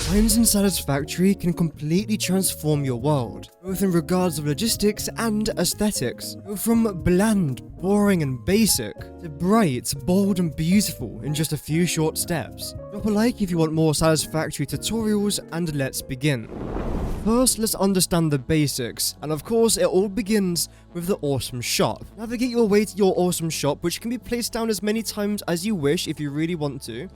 Signs in Satisfactory can completely transform your world, both in regards of logistics and aesthetics. Go from bland, boring and basic, to bright, bold and beautiful in just a few short steps. Drop a like if you want more Satisfactory tutorials, and let's begin. First, let's understand the basics, and of course it all begins with the awesome shop. Navigate your way to your awesome shop, which can be placed down as many times as you wish if you really want to,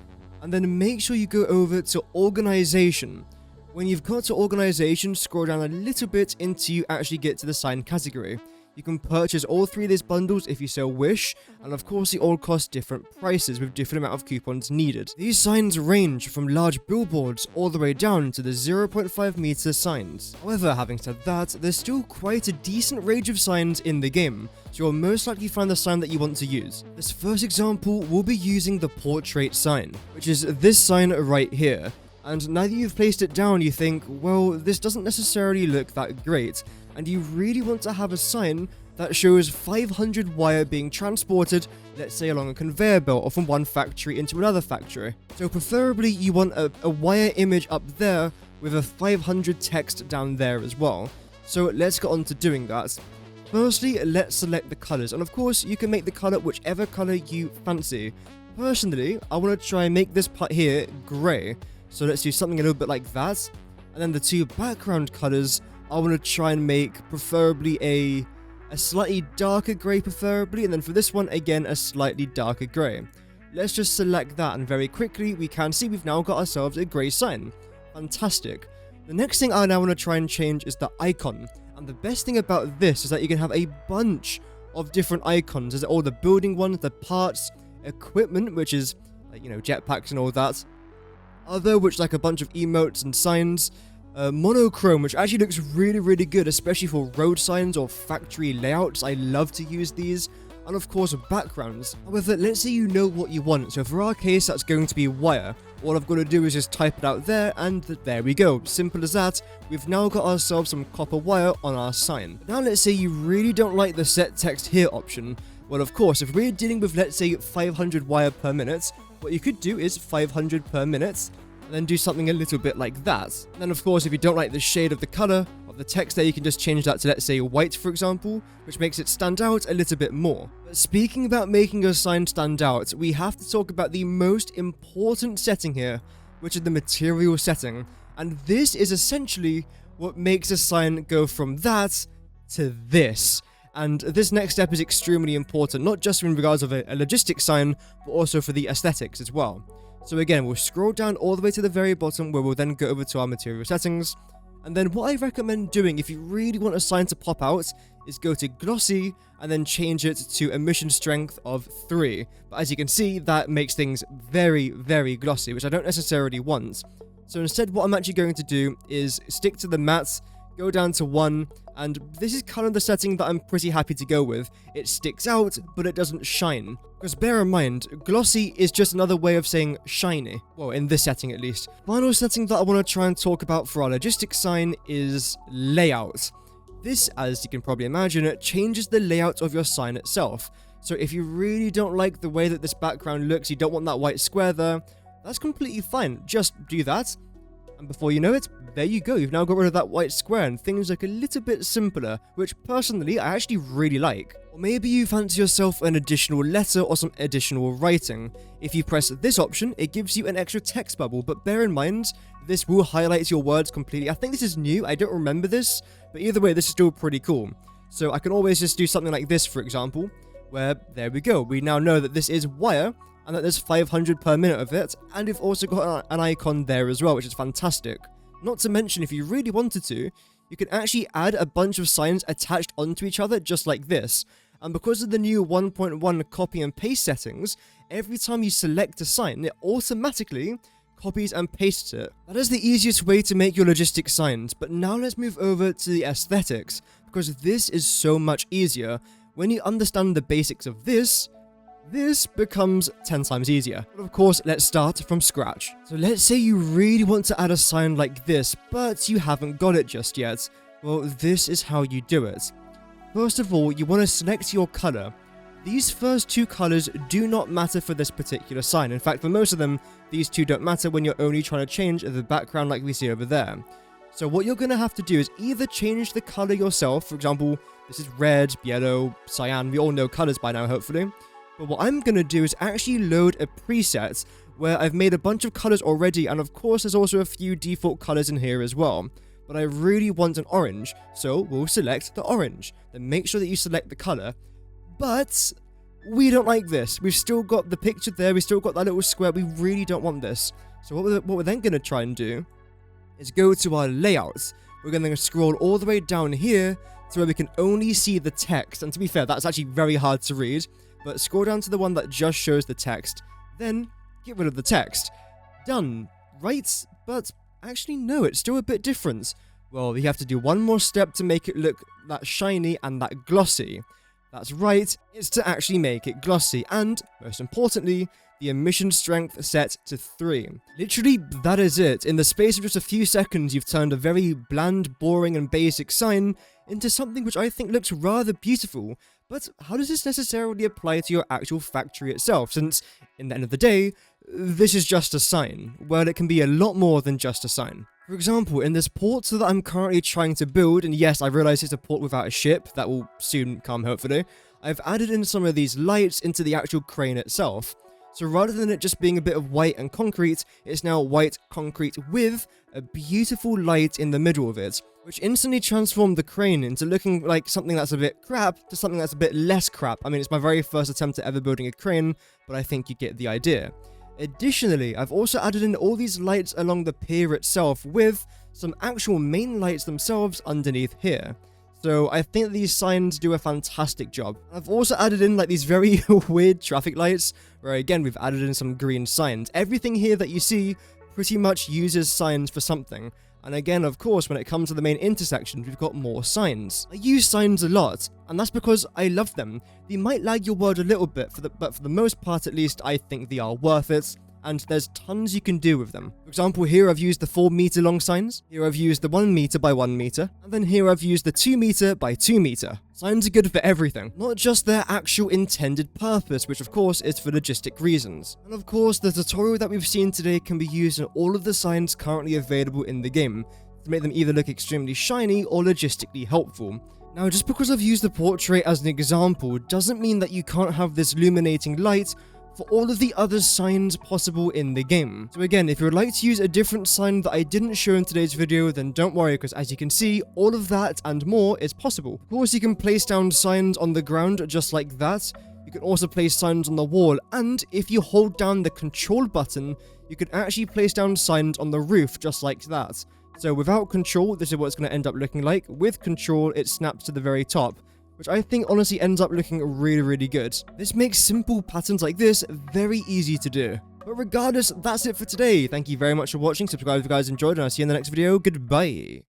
and then make sure you go over to organization. When you've got to organization, scroll down a little bit until you actually get to the sign category. You can purchase all three of these bundles if you so wish, and of course they all cost different prices with different amount of coupons needed. These signs range from large billboards all the way down to the 0.5 meter signs. However, having said that, there's still quite a decent range of signs in the game, so you'll most likely find the sign that you want to use. This first example will be using the portrait sign, which is this sign right here. And now that you've placed it down, you think, well, this doesn't necessarily look that great, and you really want to have a sign that shows 500 wire being transported, let's say along a conveyor belt or from one factory into another factory. So preferably you want a wire image up there with a 500 text down there as well. So let's get on to doing that. Firstly, let's select the colors, and of course you can make the color whichever color you fancy. Personally, I want to try and make this part here grey. So let's do something a little bit like that. And then the two background colors, I want to try and make preferably a slightly darker grey preferably. And then for this one, again, a slightly darker grey. Let's just select that, and very quickly we can see we've now got ourselves a grey sign. Fantastic. The next thing I now want to try and change is the icon. And the best thing about this is that you can have a bunch of different icons. There's all the building ones, the parts, equipment, which is like, jetpacks and all that. Other, which like a bunch of emotes and signs. Monochrome, which actually looks really, really good, especially for road signs or factory layouts. I love to use these. And of course, backgrounds. However, let's say you know what you want. So for our case, that's going to be wire. All I've got to do is just type it out there, and there we go. Simple as that. We've now got ourselves some copper wire on our sign. Now let's say you really don't like the set text here option. Well, of course, if we're dealing with, let's say, 500 wire per minute, what you could do is 500 per minute, and then do something a little bit like that. And then, of course, if you don't like the shade of the color of the text there, you can just change that to, let's say, white, for example, which makes it stand out a little bit more. But speaking about making a sign stand out, we have to talk about the most important setting here, which is the material setting. And this is essentially what makes a sign go from that to this. And this next step is extremely important, not just in regards of a logistic sign, but also for the aesthetics as well. So again, we'll scroll down all the way to the very bottom, where we'll then go over to our material settings. And then what I recommend doing if you really want a sign to pop out is go to glossy and then change it to emission strength of 3. But as you can see, that makes things very, very glossy, which I don't necessarily want. So instead, what I'm actually going to do is stick to the matte, go down to 1, and this is kind of the setting that I'm pretty happy to go with. It sticks out, but it doesn't shine. Because bear in mind, glossy is just another way of saying shiny. Well, in this setting at least. Final setting that I want to try and talk about for our logistic sign is layout. This, as you can probably imagine, it changes the layout of your sign itself. So if you really don't like the way that this background looks, you don't want that white square there, that's completely fine. Just do that. And before you know it, there you go, you've now got rid of that white square and things look a little bit simpler, which personally I actually really like. Or maybe you fancy yourself an additional letter or some additional writing. If you press this option, it gives you an extra text bubble, but bear in mind, this will highlight your words completely. I think this is new, I don't remember this, but either way, this is still pretty cool. So I can always just do something like this, for example, where there we go, we now know that this is wire, and that there's 500 per minute of it, and we've also got an icon there as well, which is fantastic. Not to mention, if you really wanted to, you can actually add a bunch of signs attached onto each other, just like this. And because of the new 1.1 copy and paste settings, every time you select a sign, it automatically copies and pastes it. That is the easiest way to make your logistic signs, but now let's move over to the aesthetics, because this is so much easier. When you understand the basics of this becomes 10 times easier. But of course, let's start from scratch. So let's say you really want to add a sign like this, but you haven't got it just yet. Well, this is how you do it. First of all, you want to select your color. these first two colors do not matter for this particular sign. In fact, for most of them, these two don't matter when you're only trying to change the background like we see over there. So what you're going to have to do is either change the color yourself. For example, this is red, yellow, cyan. We all know colors by now, hopefully. But what I'm going to do is actually load a preset where I've made a bunch of colors already, and of course there's also a few default colors in here as well. But I really want an orange, so we'll select the orange. Then make sure that you select the color. But we don't like this. We've still got the picture there, we've still got that little square. We really don't want this. So what we're then going to try and do is go to our layouts. We're going to scroll all the way down here to where we can only see the text. And to be fair, that's actually very hard to read. But scroll down to the one that just shows the text. Then get rid of the text. Done. Right? But actually no, it's still a bit different. Well, we have to do one more step to make it look that shiny and that glossy. That's right, it's to actually make it glossy, and, most importantly, the emission strength set to 3. Literally, that is it. In the space of just a few seconds, you've turned a very bland, boring, and basic sign into something which I think looks rather beautiful. But how does this necessarily apply to your actual factory itself, since, in the end of the day, this is just a sign. Well, it can be a lot more than just a sign. For example, in this port that I'm currently trying to build, and yes, I realize it's a port without a ship, that will soon come hopefully, I've added in some of these lights into the actual crane itself. So rather than it just being a bit of white and concrete, it's now white concrete with a beautiful light in the middle of it, which instantly transformed the crane into looking like something that's a bit crap to something that's a bit less crap. I mean, it's my very first attempt at ever building a crane, but I think you get the idea. Additionally, I've also added in all these lights along the pier itself with some actual main lights themselves underneath here. So I think that these signs do a fantastic job. I've also added in like these very weird traffic lights, where again we've added in some green signs. Everything here that you see pretty much uses signs for something. And again, of course, when it comes to the main intersections, we've got more signs. I use signs a lot, and that's because I love them. They might lag your world a little bit, but for the most part at least, I think they are worth it. And there's tons you can do with them. For example, here I've used the 4 meter long signs, here I've used the 1 meter by 1 meter, and then here I've used the 2 meter by 2 meter. Signs are good for everything, not just their actual intended purpose, which of course is for logistic reasons. And of course, the tutorial that we've seen today can be used in all of the signs currently available in the game, to make them either look extremely shiny or logistically helpful. Now, just because I've used the portrait as an example, doesn't mean that you can't have this illuminating light for all of the other signs possible in the game. So again, if you would like to use a different sign that I didn't show in today's video, then don't worry, because as you can see, all of that and more is possible. Of course, you can place down signs on the ground just like that. You can also place signs on the wall, and if you hold down the control button, you can actually place down signs on the roof just like that. So without control, this is what it's going to end up looking like. With control, it snaps to the very top, which I think honestly ends up looking really, really good. This makes simple patterns like this very easy to do. But regardless, that's it for today. Thank you very much for watching. Subscribe if you guys enjoyed, and I'll see you in the next video. Goodbye.